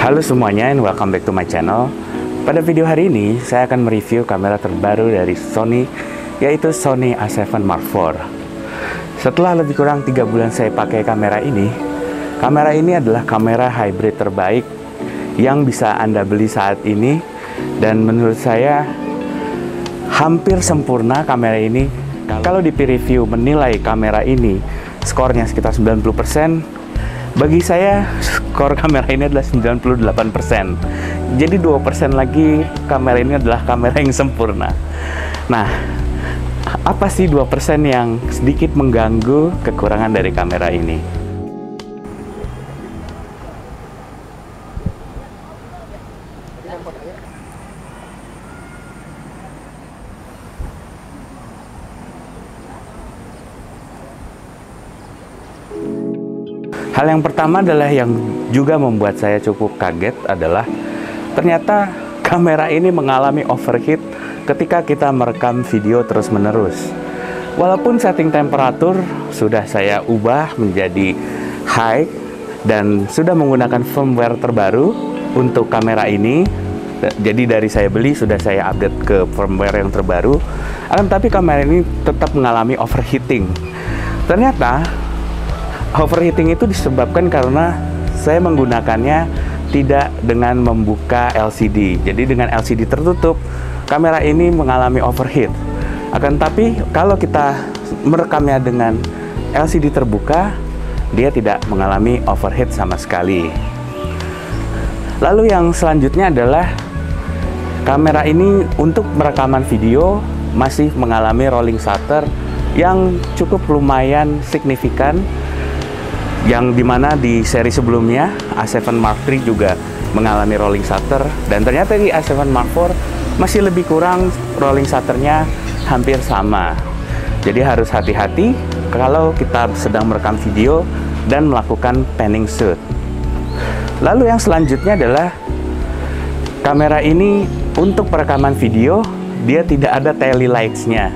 Halo semuanya, and welcome back to my channel. Pada video hari ini, saya akan mereview kamera terbaru dari Sony, yaitu Sony A7 Mark IV. Setelah lebih kurang 3 bulan saya pakai kamera ini adalah kamera hybrid terbaik yang bisa Anda beli saat ini, dan menurut saya hampir sempurna kamera ini. Kalau di peer review menilai kamera ini skornya sekitar 90%, bagi saya skor kamera ini adalah 98%. Jadi 2% lagi kamera ini adalah kamera yang sempurna. Nah, apa sih 2% yang sedikit mengganggu kekurangan dari kamera ini? Hal yang pertama adalah yang juga membuat saya cukup kaget adalah ternyata kamera ini mengalami overheat ketika kita merekam video terus-menerus. Walaupun setting temperatur sudah saya ubah menjadi high dan sudah menggunakan firmware terbaru untuk kamera ini, jadi dari saya beli sudah saya update ke firmware yang terbaru, akan tetapi kamera ini tetap mengalami overheating. Ternyata overheating itu disebabkan karena saya menggunakannya tidak dengan membuka LCD. Jadi dengan LCD tertutup, kamera ini mengalami overheat. Akan tapi kalau kita merekamnya dengan LCD terbuka, dia tidak mengalami overheat sama sekali. Lalu yang selanjutnya adalah kamera ini untuk merekaman video masih mengalami rolling shutter yang cukup lumayan signifikan, yang dimana di seri sebelumnya A7 Mark III juga mengalami rolling shutter, dan ternyata di A7 Mark IV masih lebih kurang, rolling shutternya hampir sama. Jadi harus hati-hati kalau kita sedang merekam video dan melakukan panning shoot. Lalu yang selanjutnya adalah kamera ini untuk perekaman video dia tidak ada taily lights-nya.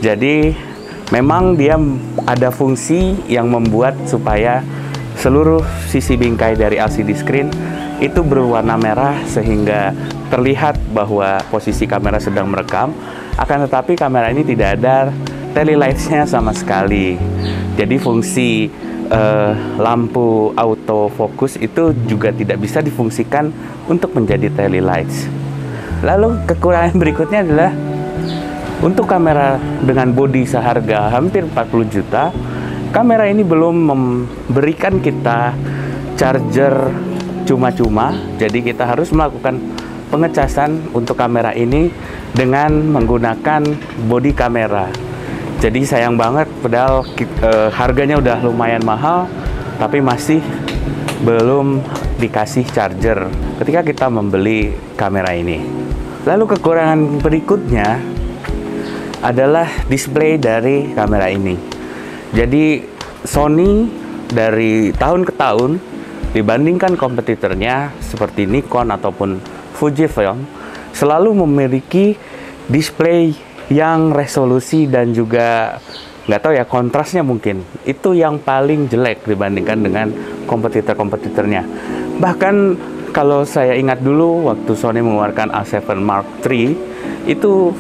Jadi memang dia ada fungsi yang membuat supaya seluruh sisi bingkai dari LCD screen itu berwarna merah sehingga terlihat bahwa posisi kamera sedang merekam. Akan tetapi kamera ini tidak ada taily lights-nya sama sekali. Jadi fungsi lampu autofocus itu juga tidak bisa difungsikan untuk menjadi taily lights. Lalu kekurangan berikutnya adalah untuk kamera dengan bodi seharga hampir 40 juta, kamera ini belum memberikan kita charger cuma-cuma. Jadi kita harus melakukan pengecasan untuk kamera ini dengan menggunakan bodi kamera. Jadi sayang banget, padahal harganya udah lumayan mahal, tapi masih belum dikasih charger ketika kita membeli kamera ini. Lalu kekurangan berikutnya adalah display dari kamera ini. Jadi Sony dari tahun ke tahun dibandingkan kompetitornya seperti Nikon ataupun Fujifilm selalu memiliki display yang resolusi dan juga nggak tahu ya, kontrasnya mungkin itu yang paling jelek dibandingkan dengan kompetitor-kompetitornya. Bahkan kalau saya ingat dulu waktu Sony mengeluarkan A7 Mark III, itu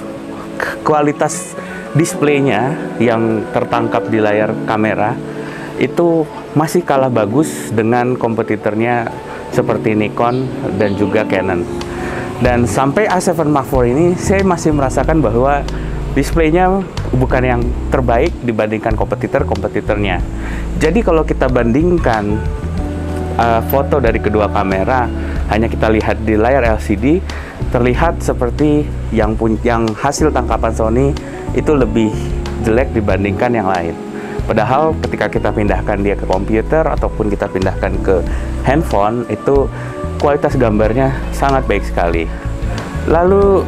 kualitas displaynya yang tertangkap di layar kamera itu masih kalah bagus dengan kompetitornya seperti Nikon dan juga Canon. Dan sampai A7 Mark IV ini saya masih merasakan bahwa displaynya bukan yang terbaik dibandingkan kompetitornya. Jadi kalau kita bandingkan foto dari kedua kamera, hanya kita lihat di layar LCD, terlihat seperti yang hasil tangkapan Sony itu lebih jelek dibandingkan yang lain. Padahal ketika kita pindahkan dia ke komputer ataupun kita pindahkan ke handphone, itu kualitas gambarnya sangat baik sekali. Lalu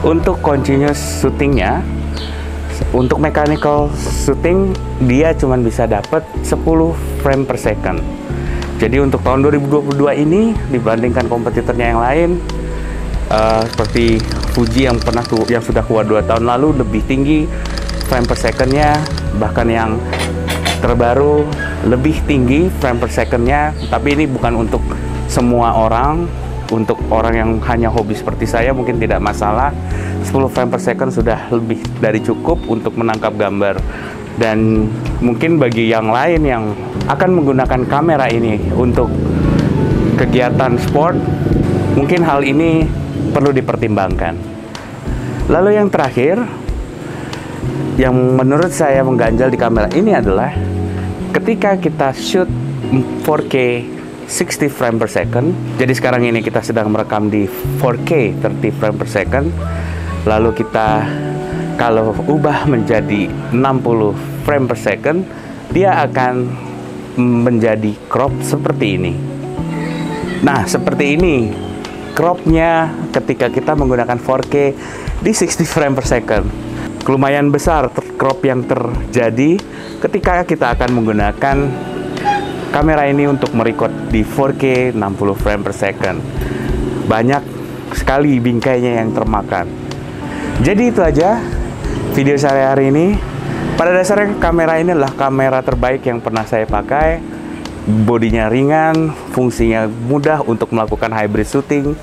untuk continuous shootingnya, untuk mechanical shooting dia cuma bisa dapat 10 frame per second. Jadi untuk tahun 2022 ini dibandingkan kompetitornya yang lain, seperti Fuji yang sudah keluar 2 tahun lalu, lebih tinggi frame per secondnya, bahkan yang terbaru lebih tinggi frame per secondnya, tapi ini bukan untuk semua orang. Untuk orang yang hanya hobi seperti saya mungkin tidak masalah. 10 frame per second sudah lebih dari cukup untuk menangkap gambar. Dan mungkin bagi yang lain yang akan menggunakan kamera ini untuk kegiatan sport, mungkin hal ini perlu dipertimbangkan. Lalu yang terakhir, yang menurut saya mengganjal di kamera ini adalah ketika kita shoot 4K 60 frame per second. Jadi sekarang ini kita sedang merekam di 4K 30 frame per second. Lalu kita kalau ubah menjadi 60 frame per second, dia akan menjadi crop seperti ini. Nah, seperti ini cropnya ketika kita menggunakan 4K di 60 frame per second. Lumayan besar crop yang terjadi ketika kita akan menggunakan kamera ini untuk merecord di 4K 60 frame per second. Banyak sekali bingkainya yang termakan. Jadi itu aja video saya hari ini. Pada dasarnya kamera ini adalah kamera terbaik yang pernah saya pakai. Bodinya ringan, fungsinya mudah untuk melakukan hybrid shooting.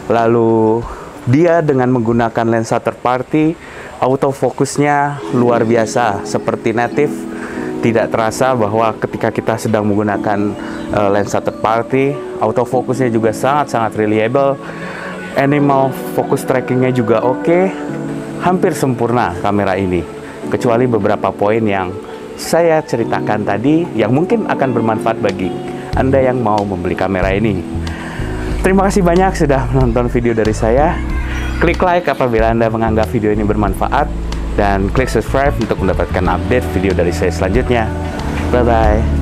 Lalu dia dengan menggunakan lensa third party, autofokusnya luar biasa seperti native. Tidak terasa bahwa ketika kita sedang menggunakan lensa third party, autofokusnya juga sangat-sangat reliable. Animal focus trackingnya juga oke. Hampir sempurna kamera ini, kecuali beberapa poin yang saya ceritakan tadi yang mungkin akan bermanfaat bagi Anda yang mau membeli kamera ini. Terima kasih banyak sudah menonton video dari saya. Klik like apabila Anda menganggap video ini bermanfaat, dan klik subscribe untuk mendapatkan update video dari saya selanjutnya. Bye-bye.